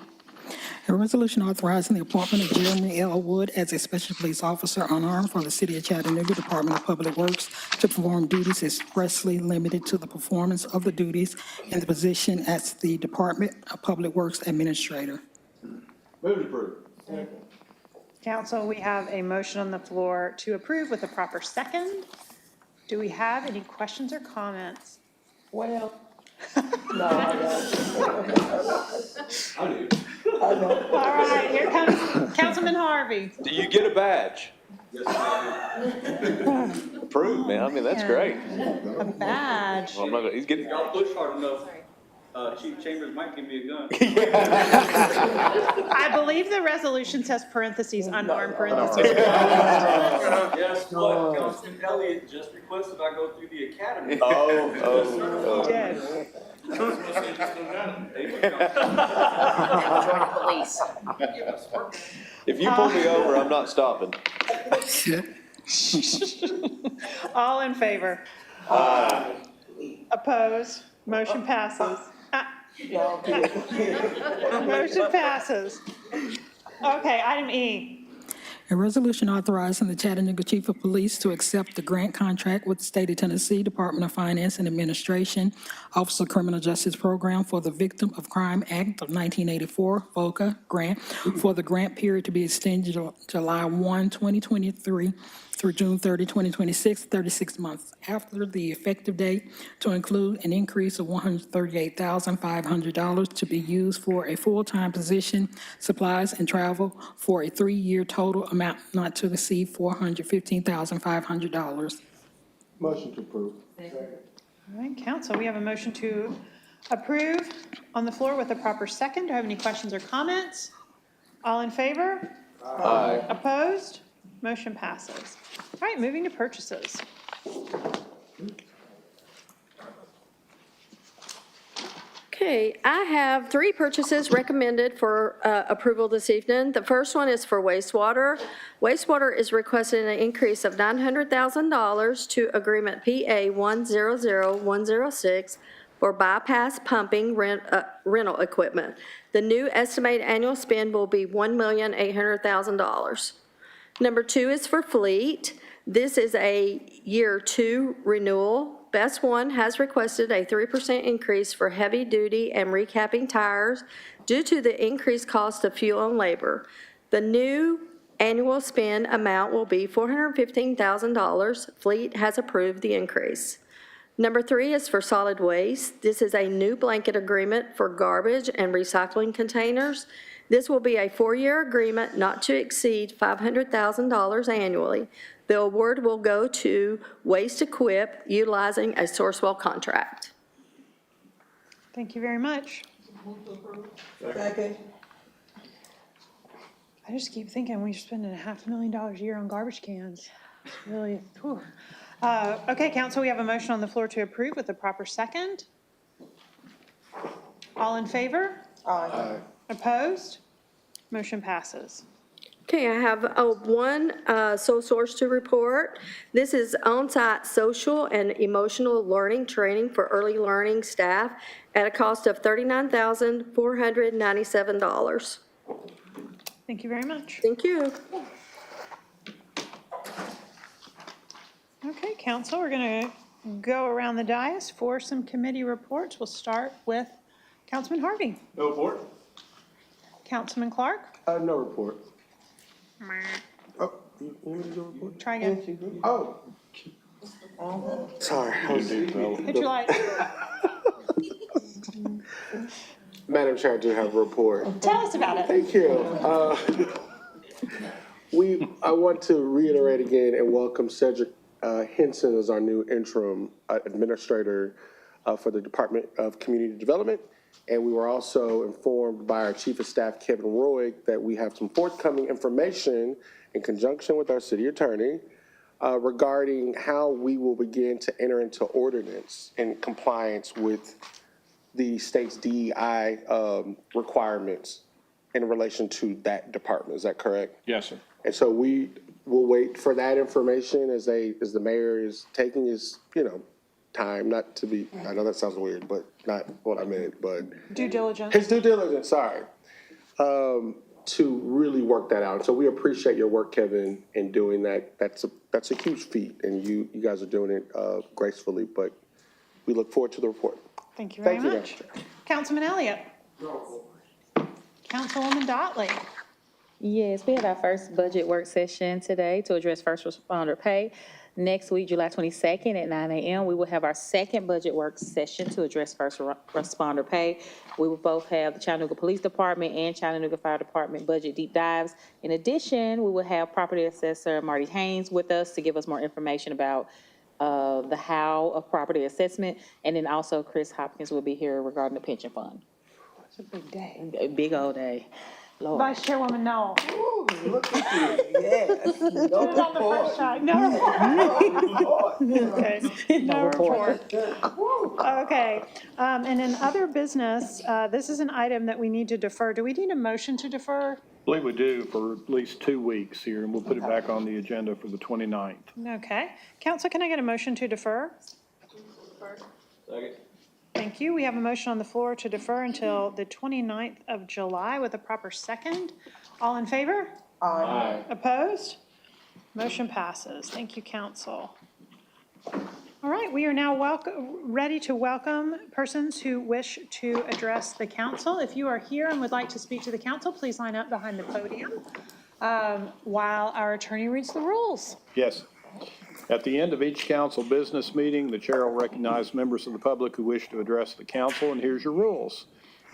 A resolution authorizing the appointment of Jeremy L. Wood as a special police officer unarmed for the City of Chattanooga Department of Public Works to perform duties expressly limited to the performance of the duties in the position as the Department of Public Works Administrator. Move to approve. Council, we have a motion on the floor to approve with a proper second. Do we have any questions or comments? Well, no, I don't. All right, here comes Councilman Harvey. Do you get a badge? Approved, man. I mean, that's great. A badge. Well, I'm not gonna- he's getting. Y'all push hard enough, Chief Chambers might give me a gun. I believe the resolution says parentheses, unarmed parentheses. Yes, but Councilman Elliott just requested I go through the academy. Oh. Did. Police. If you pull me over, I'm not stopping. All in favor? Opposed? Motion passes. Motion passes. Okay, item E. A resolution authorizing the Chattanooga Chief of Police to accept the grant contract with the State of Tennessee Department of Finance and Administration, Office of Criminal Justice Program for the Victim of Crime Act of 1984, VOCA grant, for the grant period to be extended July 1, 2023 through June 30, 2026, 36 months after the effective date, to include an increase of $138,500 to be used for a full-time position, supplies, and travel for a 3-year total amount not to exceed $415,500. Motion to approve. All right, council, we have a motion to approve on the floor with a proper second. Do I have any questions or comments? All in favor? Aye. Opposed? Motion passes. All right, moving to purchases. Okay, I have 3 purchases recommended for approval this evening. The first one is for wastewater. Wastewater is requesting an increase of $900,000 to agreement PA 100106 for bypass pumping rental equipment. The new estimated annual spend will be $1,800,000. Number 2 is for fleet. This is a year 2 renewal. Best One has requested a 3% increase for heavy-duty and recapping tires due to the increased cost of fuel and labor. The new annual spend amount will be $415,000. Fleet has approved the increase. Number 3 is for solid waste. This is a new blanket agreement for garbage and recycling containers. This will be a 4-year agreement not to exceed $500,000 annually. The award will go to Waste Equip utilizing a Sourcewell contract. Thank you very much. Second. I just keep thinking we're spending $500,000 a year on garbage cans. Really, whew. Okay, council, we have a motion on the floor to approve with a proper second. All in favor? Aye. Opposed? Motion passes. Okay, I have one sole source to report. This is on-site social and emotional learning training for early learning staff at a cost of $39,497. Thank you very much. Thank you. Okay, council, we're going to go around the dais for some committee reports. We'll start with Councilman Harvey. No report? Councilman Clark? No report. Oh, you want me to do a report? Try again. Oh. Sorry. Hit your light. Madam Chair, I do have a report. Tell us about it. Thank you. I want to reiterate again and welcome Cedric Henson as our new interim administrator for the Department of Community Development. And we were also informed by our Chief of Staff, Kevin Roy, that we have some forthcoming information in conjunction with our city attorney regarding how we will begin to enter into ordinance in compliance with the state's DEI requirements in relation to that department. Is that correct? Yes, sir. And so we will wait for that information as the mayor is taking his, time, not to be, I know that sounds weird, but not what I meant, but Due diligence. his due diligence, sorry, to really work that out. So we appreciate your work, Kevin, in doing that. That's a huge feat, and you guys are doing it gracefully, but we look forward to the report. Thank you very Thank you, much. Councilman Elliott. Councilwoman Dotley. Yes, we had our first budget work session today to address first responder pay. Next week, July 22nd at 9 a.m., we will have our second budget work session to address first responder pay. We will both have the Chattanooga Police Department and Chattanooga Fire Department budget deep dives. In addition, we will have Property Assessor Marty Haynes with us to give us more information about the how of property assessment. And then also Chris Hopkins will be here regarding the pension fund. It's a big day. A big old day. Lord. Vice Chairwoman Knoll. Look at you, yes. Put it on the first side. No report. Okay, no report. Okay, and in other business, this is an item that we need to defer. Do we need a motion to defer? I believe we do for at least 2 weeks here, and we'll put it back on the agenda for the 29th. Okay. Council, can I get a motion to defer? Second. Thank you. We have a motion on the floor to defer until the 29th of July with a proper second. All in favor? Aye. Opposed? Motion passes. Thank you, council. All right, we are now ready to welcome persons who wish to address the council. If you are here and would like to speak to the council, please line up behind the podium while our attorney reads the rules. Yes. At the end of each council business meeting, the chair will recognize members of the public who wish to address the council, and here's your rules.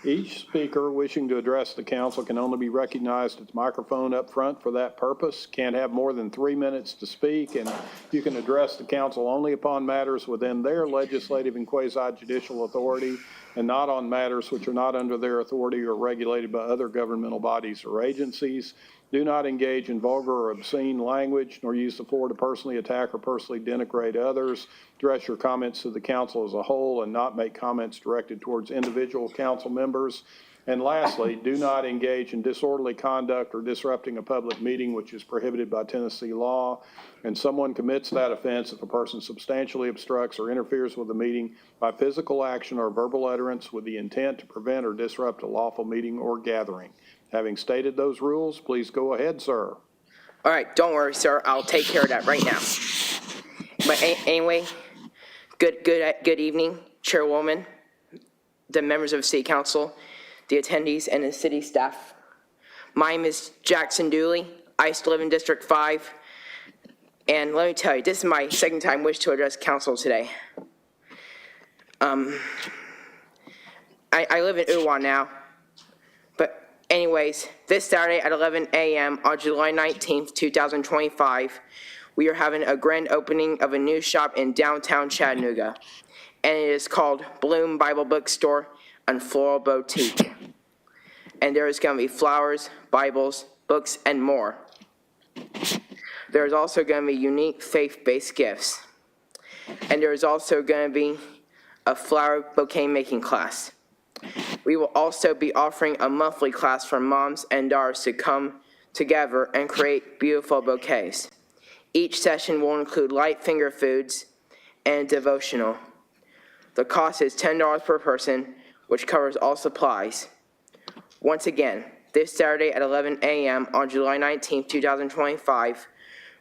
Each speaker wishing to address the council can only be recognized at the microphone up front for that purpose, can't have more than 3 minutes to speak, and you can address the council only upon matters within their legislative and quasi-judicial authority, and not on matters which are not under their authority or regulated by other governmental bodies or agencies. Do not engage in vulgar or obscene language, nor use the floor to personally attack or personally denigrate others. Address your comments to the council as a whole and not make comments directed towards individual council members. And lastly, do not engage in disorderly conduct or disrupting a public meeting, which is prohibited by Tennessee law. And someone commits that offense if a person substantially obstructs or interferes with the meeting by physical action or verbal utterance with the intent to prevent or disrupt a lawful meeting or gathering. Having stated those rules, please go ahead, sir. All right, don't worry, sir. I'll take care of that right now. But anyway, good evening, Chairwoman, the members of the City Council, the attendees, and the city staff. My name is Jackson Dooley. I used to live in District 5. And let me tell you, this is my second time wish to address council today. I live in Uwan now. But anyways, this Saturday at 11 a.m. on July 19th, 2025, we are having a grand opening of a new shop in downtown Chattanooga. And it is called Bloom Bible Bookstore and Floral Boutique. And there is going to be flowers, Bibles, books, and more. There is also going to be unique faith-based gifts. And there is also going to be a flower bouquet making class. We will also be offering a monthly class for moms and daughters to come together and create beautiful bouquets. Each session will include light finger foods and devotional. The cost is $10 per person, which covers all supplies. Once again, this Saturday at 11 a.m. on July 19, 2025,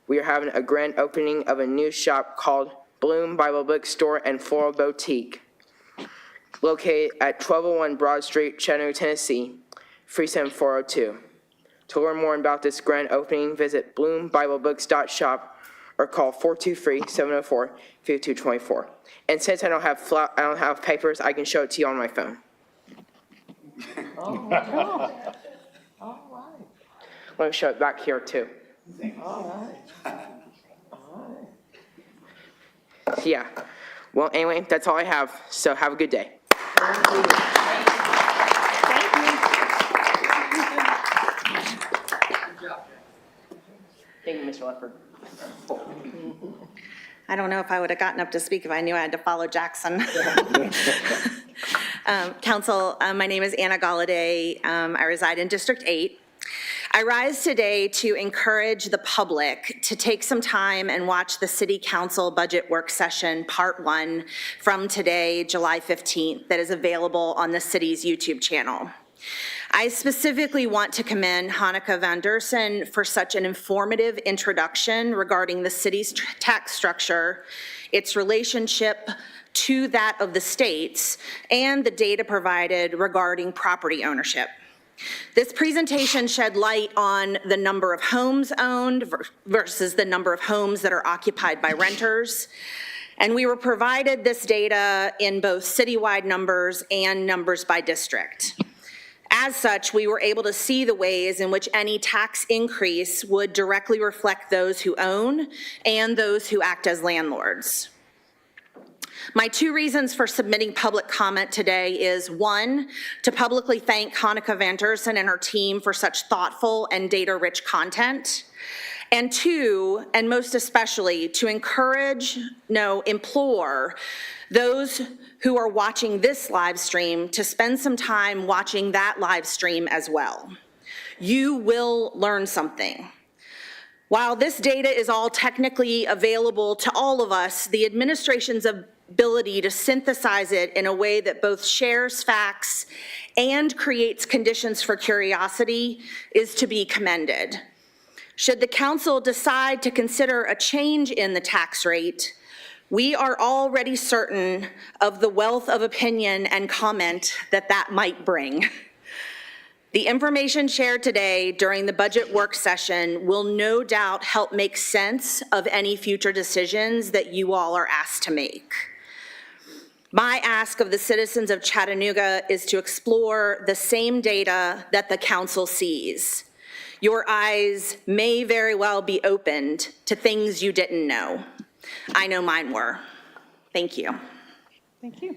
we are having a grand opening of a new shop called Bloom Bible Bookstore and Floral Boutique, located at 1201 Broad Street, Chattanooga, Tennessee, 37402. To learn more about this grand opening, visit bloombiblebooks.shop or call 423-704-5224. And since I don't have papers, I can show it to you on my phone. Let me show it back here too. Yeah. Well, anyway, that's all I have. So have a good day. Thank you, Mr. Ledford. I don't know if I would have gotten up to speak if I knew I had to follow Jackson. Council, my name is Anna Galladay. I reside in District 8. I rise today to encourage the public to take some time and watch the City Council Budget Work Session Part 1 from today, July 15th, that is available on the city's YouTube channel. I specifically want to commend Hanneke van Dersen for such an informative introduction regarding the city's tax structure, its relationship to that of the states, and the data provided regarding property ownership. This presentation shed light on the number of homes owned versus the number of homes that are occupied by renters. And we were provided this data in both citywide numbers and numbers by district. As such, we were able to see the ways in which any tax increase would directly reflect those who own and those who act as landlords. My two reasons for submitting public comment today is, one, to publicly thank Hanneke van Dersen and her team for such thoughtful and data-rich content, and two, and most especially, to implore those who are watching this live stream to spend some time watching that live stream as well. You will learn something. While this data is all technically available to all of us, the administration's ability to synthesize it in a way that both shares facts and creates conditions for curiosity is to be commended. Should the council decide to consider a change in the tax rate, we are already certain of the wealth of opinion and comment that that might bring. The information shared today during the budget work session will no doubt help make sense of any future decisions that you all are asked to make. My ask of the citizens of Chattanooga is to explore the same data that the council sees. Your eyes may very well be opened to things you didn't know. I know mine were. Thank you. Thank you.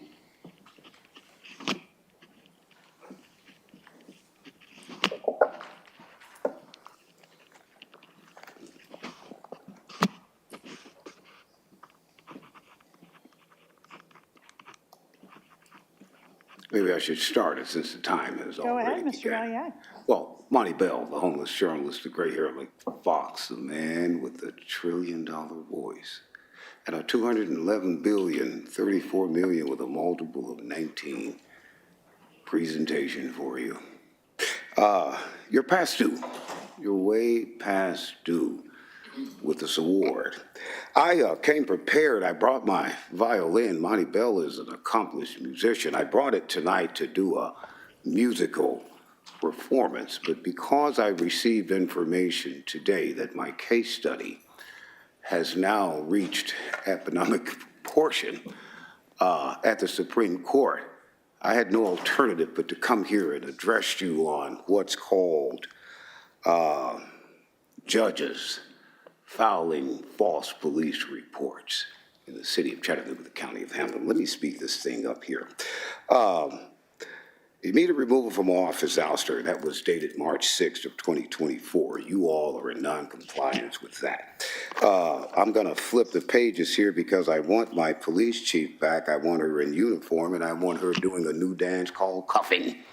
Maybe I should start it since the time has Go already ahead, Mr. begun. Valier. Well, Monty Bell, the homeless journalist, the gray-haired like fox, the man with the trillion-dollar voice, and a 211 billion, 34 million with a multiple of 19 presentation for you. You're past due. You're way past due with this award. I came prepared. I brought my violin. Monty Bell is an accomplished musician. I brought it tonight to do a musical performance, but because I received information today that my case study has now reached economic proportion at the Supreme Court, I had no alternative but to come here and address you on what's called judges filing false police reports in the city of Chattanooga, the county of Hamilton. Let me speak this thing up here. Immediate removal from office ouster, that was dated March 6th of 2024. You all are in non-compliance with that. I'm gonna flip the pages here because I want my police chief back. I want her in uniform and I want her doing a new dance called cuffing.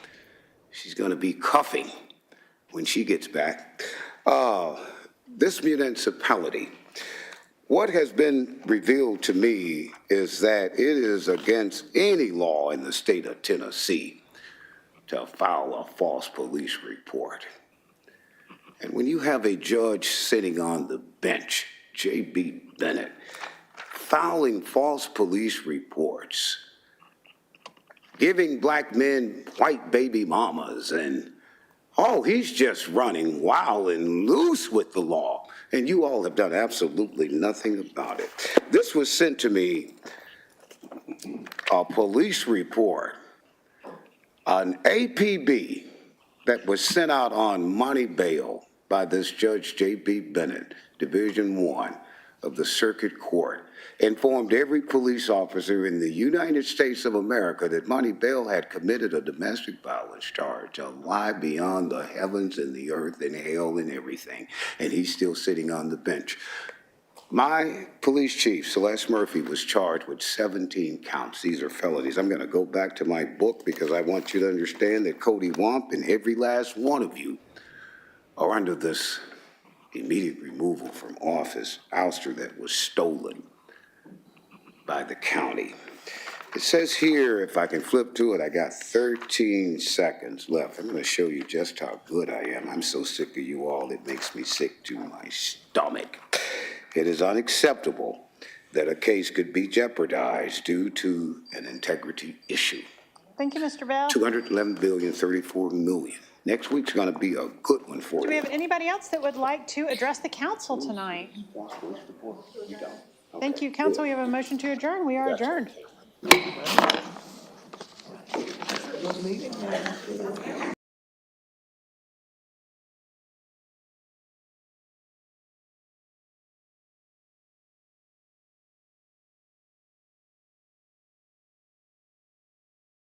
She's gonna be cuffing when she gets back. This municipality, what has been revealed to me is that it is against any law in the state of Tennessee to file a false police report. And when you have a judge sitting on the bench, J.B. Bennett, filing false police reports, giving black men white baby mamas, and oh, he's just running wild and loose with the law. And you all have done absolutely nothing about it. This was sent to me, a police report An APB that was sent out on money bail by this Judge J.B. Bennett, Division I of the Circuit Court, informed every police officer in the United States of America that Monty Bell had committed a domestic violence charge, a lie beyond the heavens and the earth and hell and everything, and he's still sitting on the bench. My police chief, Celeste Murphy, was charged with 17 counts. These are felonies. I'm going to go back to my book because I want you to understand that Cody Womp and every last one of you are under this immediate removal from office ouster that was stolen by the county. It says here, if I can flip to it, I got 13 seconds left. I'm going to show you just how good I am. I'm so sick of you all, it makes me sick to my stomach. It is unacceptable that a case could be jeopardized due to an integrity issue. Thank you, Mr. Bell. $211,034 million. Next week's going to be a good one for you. Do we have anybody else that would like to address the council tonight? Thank you, council. We have a motion to adjourn. We are adjourned.